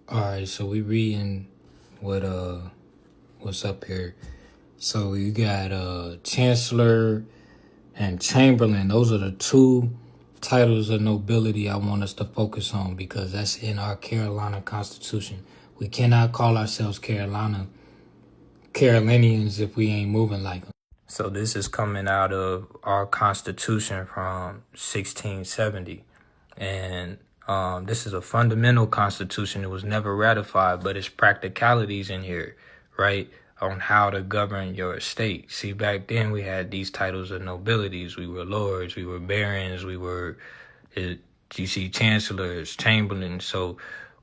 All right, so we reading what what's up here. So you got Chancellor and Chamberlain. Those are the two titles of nobility I want us to focus on because that's in our Carolina Constitution. We cannot call ourselves Carolinians if we ain't moving like them. So this is coming out of our Constitution from 1670, and this is a fundamental constitution. It was never ratified, but it's practicalities in here, right, on how to govern your estate. See, back then we had these titles of nobilities. We were lords, we were barons, we were, you see, chancellors, chamberlains. So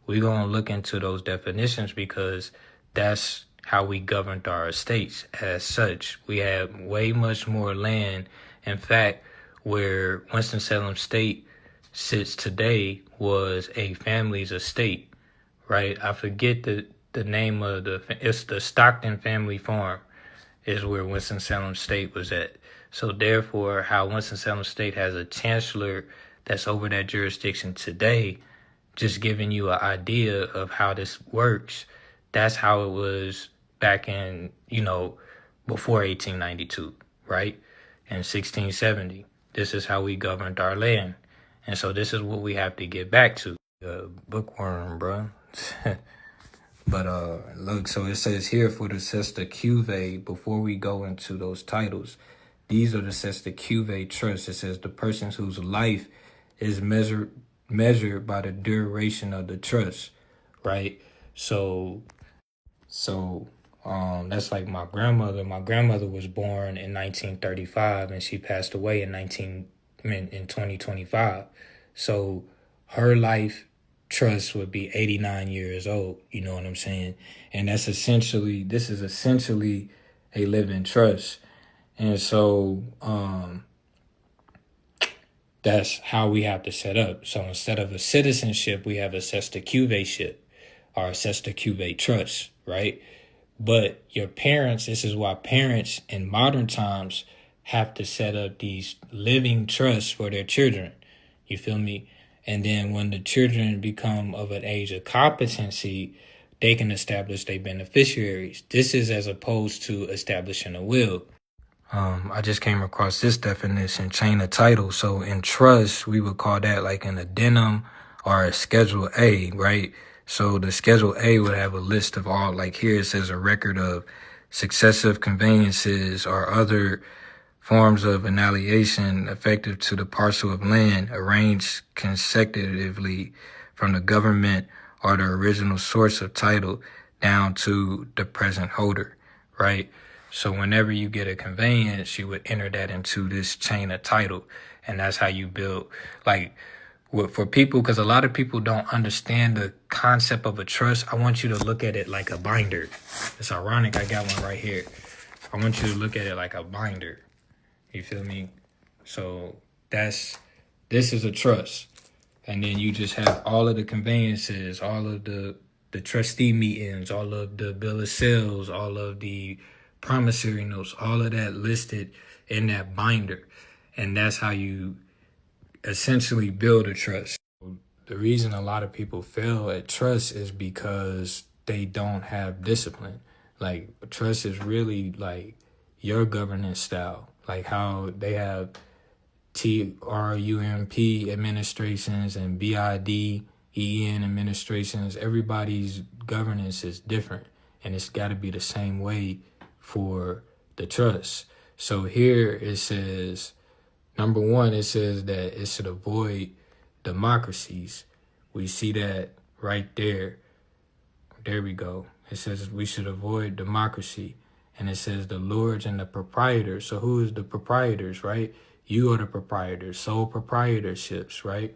we're going to look into those definitions because that's how we governed our estates. As such, we had way much more land. In fact, where Winston-Salem State sits today was a family's estate, right? I forget the name of it's the Stockton Family Farm is where Winston-Salem State was at. So therefore, how Winston-Salem State has a chancellor that's over that jurisdiction today, just giving you an idea of how this works. That's how it was back in, before 1892, right? In 1670. This is how we governed our land. And so this is what we have to get back to. Bookworm, bro. But look, so it says here for the Sesta Cuvée, before we go into those titles, these are the Sesta Cuvée trusts. It says the persons whose life is measured by the duration of the trust, right? So that's like my grandmother. My grandmother was born in 1935 and she passed away in 2025. So her life trust would be 89 years old. You know what I'm saying? And this is essentially a living trust. And so that's how we have to set up. So instead of a citizenship, we have a Sesta Cuvée ship or a Sesta Cuvée trust, right? But your parents, this is why parents in modern times have to set up these living trusts for their children. You feel me? And then when the children become of an age of competency, they can establish their beneficiaries. This is as opposed to establishing a will. I just came across this definition, chain of title. So in trust, we would call that like an addendum or a Schedule A, right? So the Schedule A would have a list of all, like here it says a record of successive conveyances or other forms of annihilation effective to the parcel of land arranged consecutively from the government or the original source of title down to the present holder, right? So whenever you get a conveyance, you would enter that into this chain of title. And that's how you build, like, for people, because a lot of people don't understand the concept of a trust. I want you to look at it like a binder. It's ironic, I got one right here. I want you to look at it like a binder. You feel me? So this is a trust. And then you just have all of the conveyances, all of the trustee meetings, all of the bill of sales, all of the promissory notes, all of that listed in that binder. And that's how you essentially build a trust. The reason a lot of people fail at trust is because they don't have discipline. Like, trust is really like your governance style, like how they have TRUMP administrations and BIDEN administrations. Everybody's governance is different, and it's got to be the same way for the trust. So here it says, number one, it says that it should avoid democracies. We see that right there. There we go. It says we should avoid democracy. And it says the lords and the proprietors. So who is the proprietors, right? You are the proprietors, sole proprietorships, right?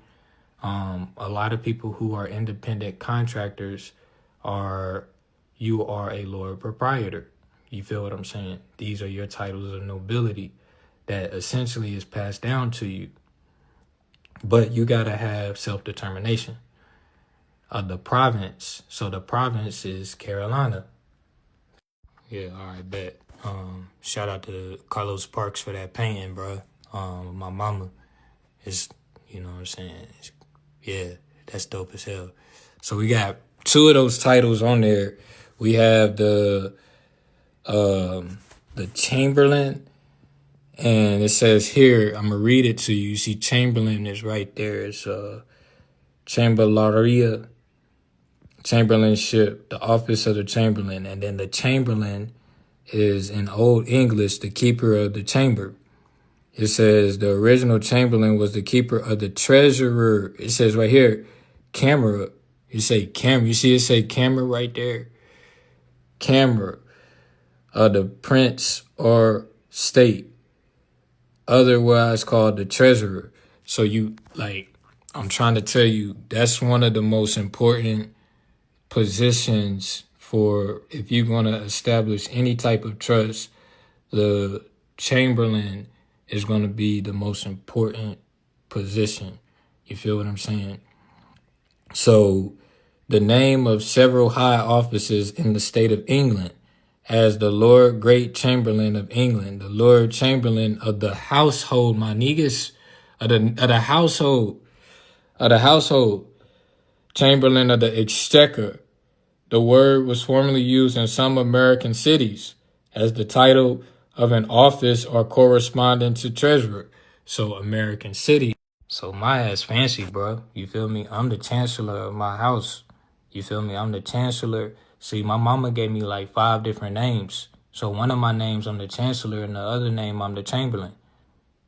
A lot of people who are independent contractors you are a lord proprietor. You feel what I'm saying? These are your titles of nobility that essentially is passed down to you. But you got to have self-determination. The province. So the province is Carolina. Yeah, all right, bet. Shout out to Carlos Parks for that painting, bro. My mama is, you know what I'm saying? Yeah, that's dope as hell. So we got two of those titles on there. We have the Chamberlain, and it says here, I'm gonna read it to you. You see, Chamberlain is right there. It's Chancellory, Chamberlainship, the office of the Chamberlain, and then the Chamberlain is in Old English the keeper of the chamber. It says the original Chamberlain was the keeper of the treasurer. It says right here, camera. You say camera. You see it say camera right there. Camera of the prince or state, otherwise called the treasurer. So I'm trying to tell you, that's one of the most important positions for if you're going to establish any type of trust. The Chamberlain is going to be the most important position. You feel what I'm saying? So the name of several high offices in the state of England as the Lord Great Chamberlain of England, the Lord Chamberlain of the household, my niggas, of the household, Chamberlain of the Exchequer. The word was formerly used in some American cities as the title of an office or corresponding to treasurer. So American city. So my ass fancy, bro. You feel me? I'm the chancellor of my house. You feel me? I'm the chancellor. See, my mama gave me like 5 different names. So one of my names, I'm the chancellor, and the other name, I'm the chamberlain.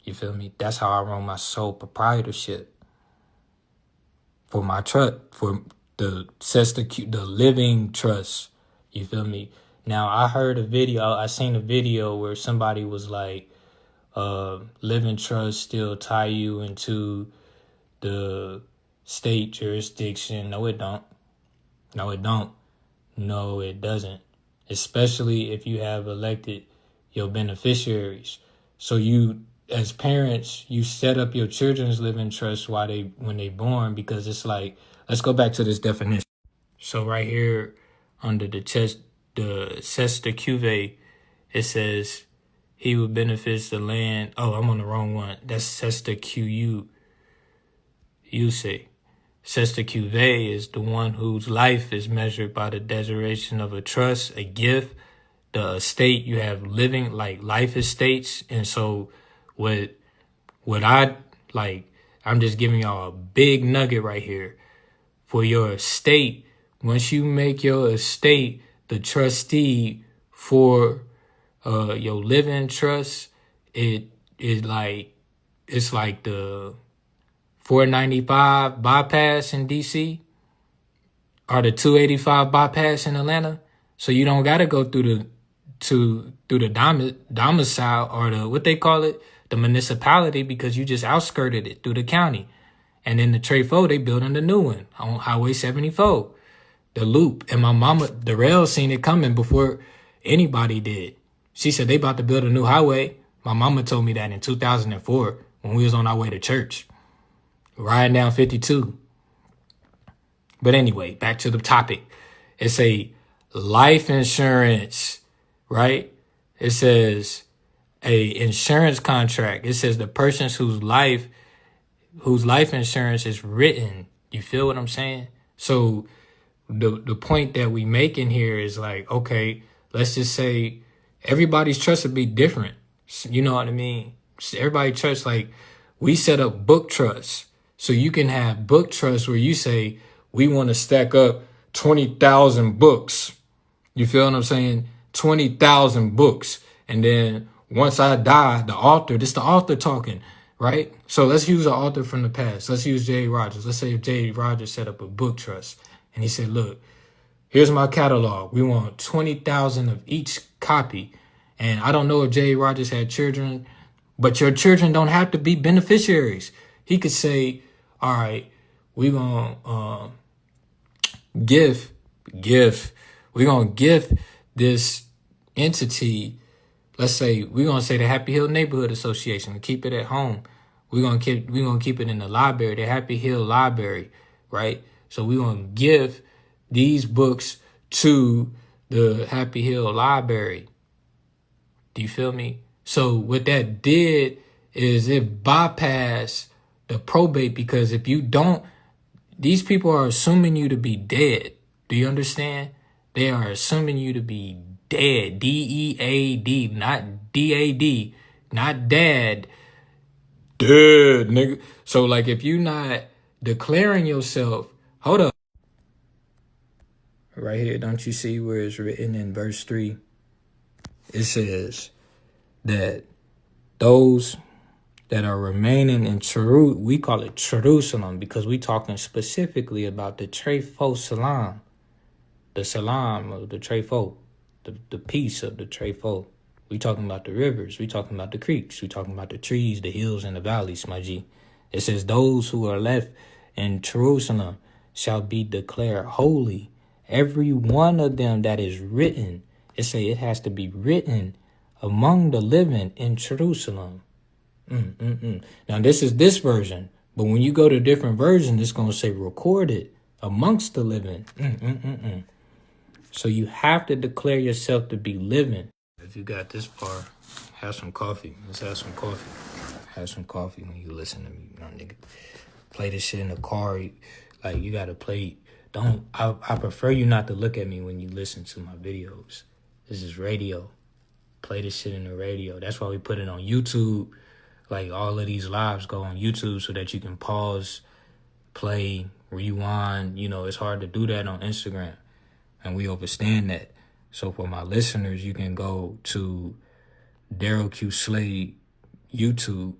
You feel me? That's how I run my sole proprietorship for my trust, for the living trust. You feel me? Now, I seen a video where somebody was like, living trust still tie you into the state jurisdiction. No, it don't. No, it don't. No, it doesn't. Especially if you have elected your beneficiaries. So you, as parents, you set up your children's living trust when they born, because it's like, let's go back to this definition. So right here under the Cesta Cuve, it says he who benefits the land. Oh, I'm on the wrong one. That's Cesta Q you say. Cesta Cuve is the one whose life is measured by the declaration of a trust, a gift, the estate. You have living, like life estates. And so what I'm just giving y'all a big nugget right here. For your estate, once you make your estate the trustee for your living trust, it's like the 495 bypass in DC or the 285 bypass in Atlanta. So you don't got to go through the domicile or the, what they call it, the municipality, because you just outskirted it through the county. And then the Trade 4, they building the new one on Highway 74, the loop. And my mama, Darrell, seen it coming before anybody did. She said they about to build a new highway. My mama told me that in 2004 when we was on our way to church, riding down 52. But anyway, back to the topic. It's a life insurance, right? It says a insurance contract. It says the persons whose life insurance is written. You feel what I'm saying? So the point that we making here is like, okay, let's just say everybody's trust would be different. You know what I mean? Everybody trust, like we set up book trusts. So you can have book trusts where you say, we want to stack up 20,000 books. You feel what I'm saying? 20,000 books. And then once I die, the author talking, right? So let's use an author from the past. Let's use J. Rogers. Let's say if J. Rogers set up a book trust and he said, look, here's my catalog. We want 20,000 of each copy. And I don't know if J. Rogers had children, but your children don't have to be beneficiaries. He could say, all right, we're going to we're going to gift this entity. Let's say we're going to say the Happy Hill Neighborhood Association and keep it at home. We're going to keep it in the library, the Happy Hill Library, right? So we're going to give these books to the Happy Hill Library. Do you feel me? So what that did is it bypassed the probate, because if you don't, these people are assuming you to be dead. Do you understand? They are assuming you to be dead. D-E-A-D, not D-A-D, not dad. Dead, nigga. So, like, if you not declaring yourself, hold up. Right here, don't you see where it's written in verse 3? It says that those that are remaining in Jerusalem, we call it Jerusalem because we talking specifically about the Trefo Salam, the Salam of the Trefo, the peace of the Trefo. We talking about the rivers, we talking about the creeks, we talking about the trees, the hills, and the valleys, my G. It says those who are left in Jerusalem shall be declared holy. Every one of them that is written, it say it has to be written among the living in Jerusalem. Now, this is this version, but when you go to different versions, it's going to say recorded amongst the living. So you have to declare yourself to be living. If you got this part, have some coffee. Let's have some coffee. Have some coffee when you listen to me, nigga. Play this shit in the car. Like, you got to play. I prefer you not to look at me when you listen to my videos. This is radio. Play this shit in the radio. That's why we put it on YouTube. Like, all of these lives go on YouTube so that you can pause, play, rewind. You know, it's hard to do that on Instagram. And we understand that. So for my listeners, you can go to Daryl Q. Slade YouTube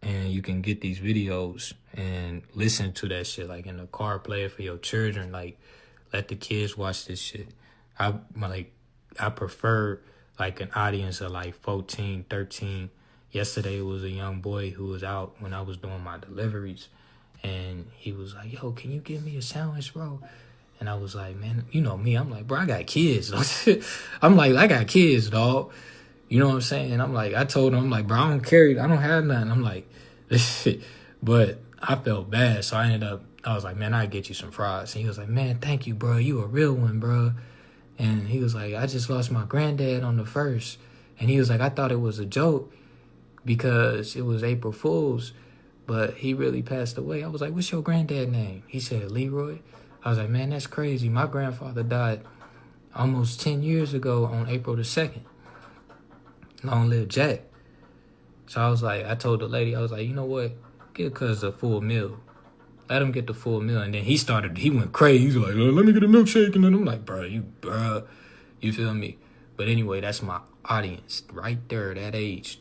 and you can get these videos and listen to that shit. Like, in the car, play it for your children. Like, let the kids watch this shit. I prefer, like, an audience of, like, 14, 13. Yesterday was a young boy who was out when I was doing my deliveries. And he was like, yo, can you give me a sandwich, bro? And I was like, man, you know me. I'm like, bro, I got kids. I'm like, I got kids, dog. You know what I'm saying? I'm like, I told him, I'm like, bro, I don't have nothing. I'm like, but I felt bad. So I was like, man, I'll get you some fries. And he was like, man, thank you, bro. You a real one, bro. And he was like, I just lost my granddad on the 1st. And he was like, I thought it was a joke because it was April Fool's, but he really passed away. I was like, what's your granddad name? He said, Leroy. I was like, man, that's crazy. My grandfather died almost 10 years ago on April the 2nd. Long live Jack. So I was like, I told the lady, I was like, you know what? Give cuz a full meal. Let him get the full meal. And then he went crazy. He's like, let me get a milkshake. And then I'm like, bro, you feel me? But anyway, that's my audience right there, that age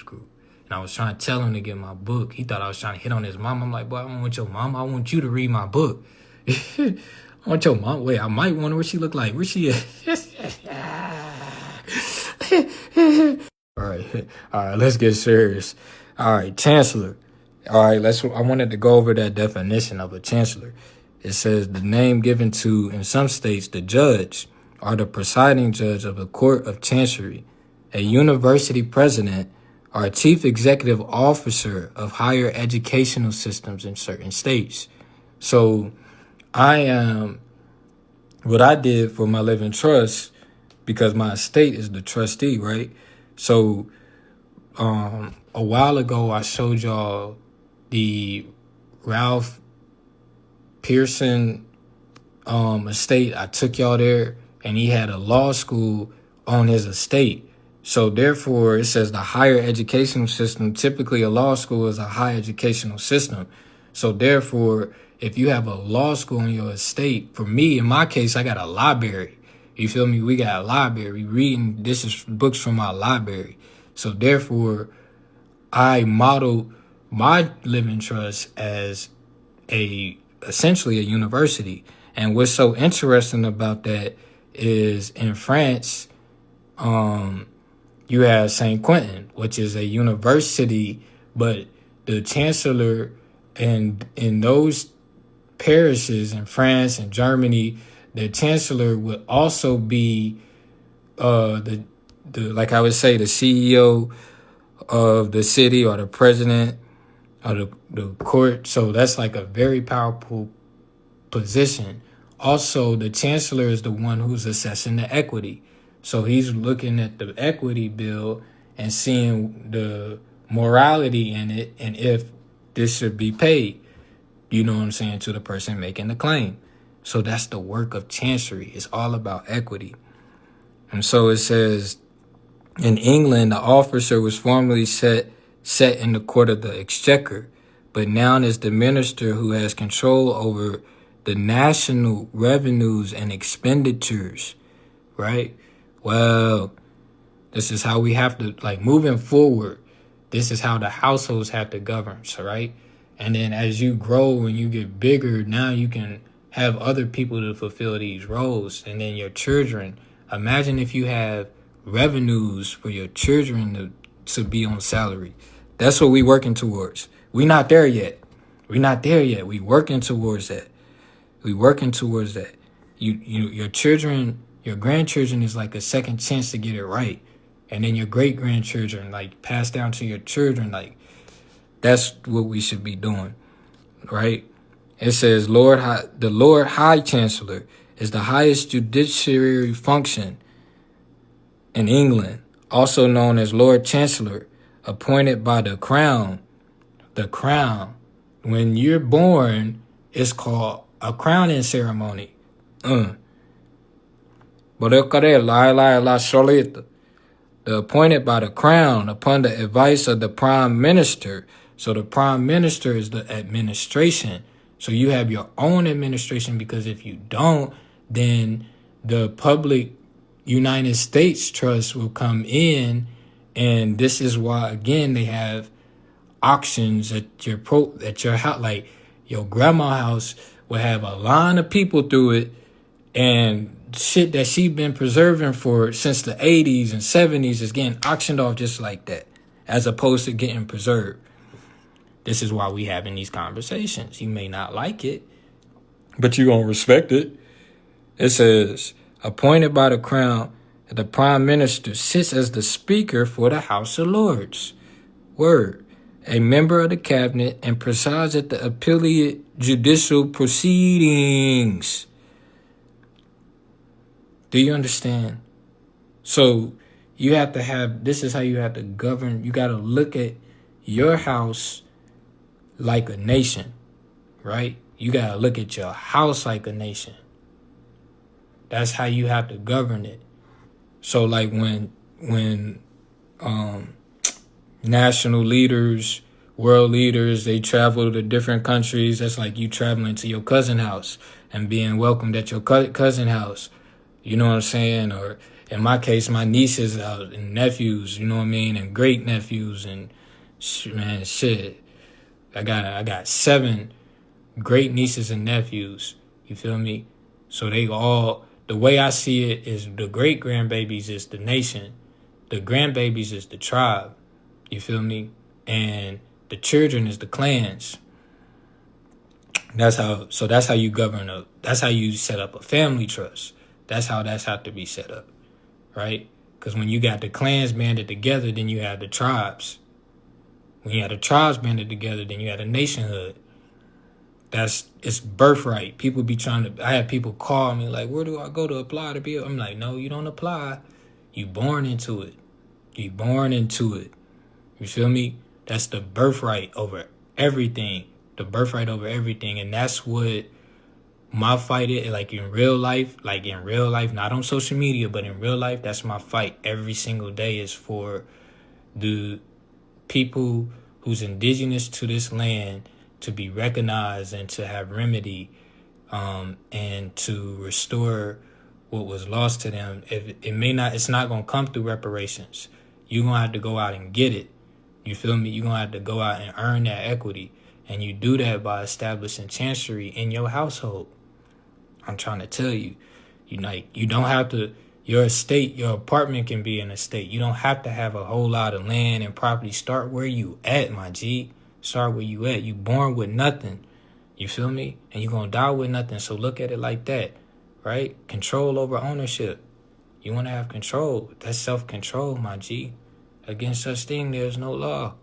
group. And I was trying to tell him to get my book. He thought I was trying to hit on his mom. I'm like, boy, I don't want your mom. I want you to read my book. I want your mom. Wait, I might wonder what she look like. Where she at? All right, let's get serious. All right, chancellor. All right, I wanted to go over that definition of a chancellor. It says the name given to, in some states, the judge or the presiding judge of a court of chancery, a university president, or chief executive officer of higher educational systems in certain states. So what I did for my living trust, because my estate is the trustee, right? So a while ago, I showed y'all the Ralph Pearson estate. I took y'all there, and he had a law school on his estate. So therefore, it says the higher educational system. Typically, a law school is a higher educational system. So therefore, if you have a law school on your estate, for me, in my case, I got a library. You feel me? We got a library. Reading, this is books from my library. So therefore, I modeled my living trust as essentially a university. And what's so interesting about that is in France, you have St. Quentin, which is a university, but the chancellor in those parishes in France and Germany, the chancellor would also be the like I would say, the CEO of the city or the president of the court. So that's like a very powerful position. Also, the chancellor is the one who's assessing the equity. So he's looking at the equity bill and seeing the morality in it and if this should be paid, you know what I'm saying, to the person making the claim. So that's the work of Chancery. It's all about equity. And so it says, in England, the officer was formerly set in the court of the exchequer, but now is the minister who has control over the national revenues and expenditures, right? Well, this is how we have to, like, moving forward, this is how the households have to govern, so, right? And then as you grow and you get bigger, now you can have other people to fulfill these roles. And then your children, imagine if you have revenues for your children to be on salary. That's what we working towards. We not there yet. We working towards that. Your children, your grandchildren is like a second chance to get it right. And then your great grandchildren, like, pass down to your children. Like, that's what we should be doing, right? It says, the Lord High Chancellor is the highest judiciary function in England, also known as Lord Chancellor, appointed by the Crown. The Crown. When you're born, it's called a crowning ceremony. The appointed by the Crown upon the advice of the Prime Minister. So the Prime Minister is the administration. So you have your own administration, because if you don't, then the public United States Trust will come in, and this is why, again, they have auctions at your house. Like, your grandma's house will have a line of people through it, and shit that she been preserving for since the 80s and 70s is getting auctioned off just like that, as opposed to getting preserved. This is why we having these conversations. You may not like it, but you're going to respect it. It says, appointed by the Crown, the Prime Minister sits as the Speaker for the House of Lords. Word. A member of the Cabinet, and presides at the appellate judicial proceedings. Do you understand? So you have to have, this is how you have to govern. You got to look at your house like a nation, right? You got to look at your house like a nation. That's how you have to govern it. So like when national leaders, world leaders, they travel to different countries, that's like you traveling to your cousin's house and being welcomed at your cousin's house. You know what I'm saying? Or in my case, my nieces and nephews, you know what I mean? And great nephews and man, shit. I got 7 great nieces and nephews. You feel me? So they all, the way I see it is, the great grandbabies is the nation. The grandbabies is the tribe. You feel me? And the children is the clans. That's how you govern that's how you set up a family trust. That's how that's have to be set up, right? Because when you got the clans banded together, then you have the tribes. When you have the tribes banded together, then you have a nationhood. It's birthright. People be I have people call me like, where do I go to apply to be? I'm like, no, you don't apply. You born into it. You feel me? That's the birthright over everything. And that's what my fight is, like in real life, not on social media, but in real life, that's my fight every single day, is for the people who's indigenous to this land to be recognized and to have remedy, and to restore what was lost to them. It's not going to come through reparations. You're going to have to go out and get it. You feel me? You're going to have to go out and earn that equity. And you do that by establishing chancery in your household. I'm trying to tell you, you don't have to, your estate, your apartment can be an estate. You don't have to have a whole lot of land and property. Start where you at, my G. Start where you at. You born with nothing. You feel me? And you're going to die with nothing. So look at it like that, right? Control over ownership. You want to have control. That's self-control, my G. Against such thing, there's no law.